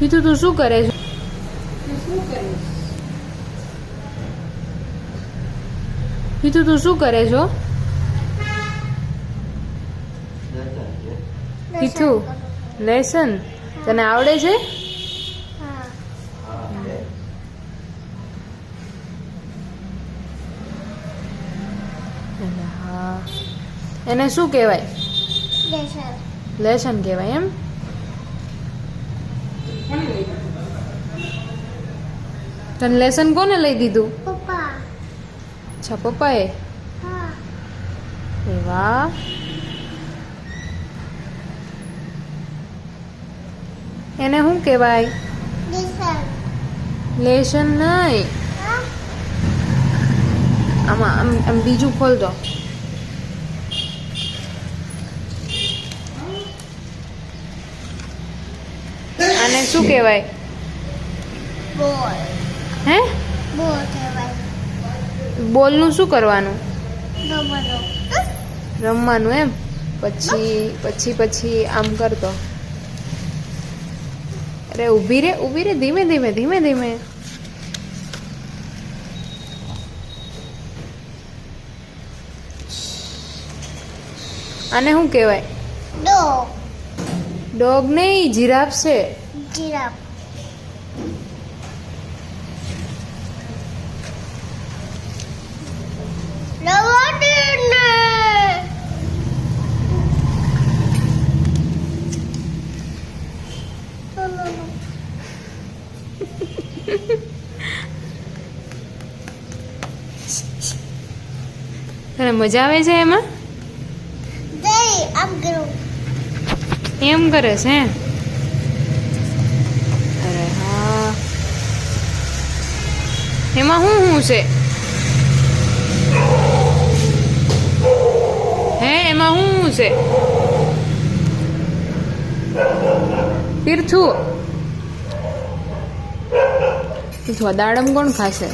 હિતુ તું શું કરે છે? હિતુ તું શું કરે છો? હિતુ લેસન તને આવડે છે? હા એને શું કહેવાય? લેસન કહેવાય એમ? તને લેસન કોને લઈ દીધું? અચ્છા પપ્પાએ. એ વાહ. એને શું કહેવાય? લેસન નહીં. આમાં આમ બીજું ખોલ દો. આને શું કહેવાય? બોલ. હે? બોલ કહેવાય. બોલનું શું કરવાનું? રમવાનું. રમવાનું એમ? પછી આમ કરતો. અરે ઊભી રે ધીમે ધીમે. આને શું કહેવાય? ડોગ. ડોગ નહીં, જીરાફ છે. જીરાફ. રવાડીને. તને મજા આવે છે એમાં? આમ કરું. એમ કરે છે? અરે હા. એમાં શું છે? હે એમાં શું છે? પીરથું દાડમ કોણ ખાશે?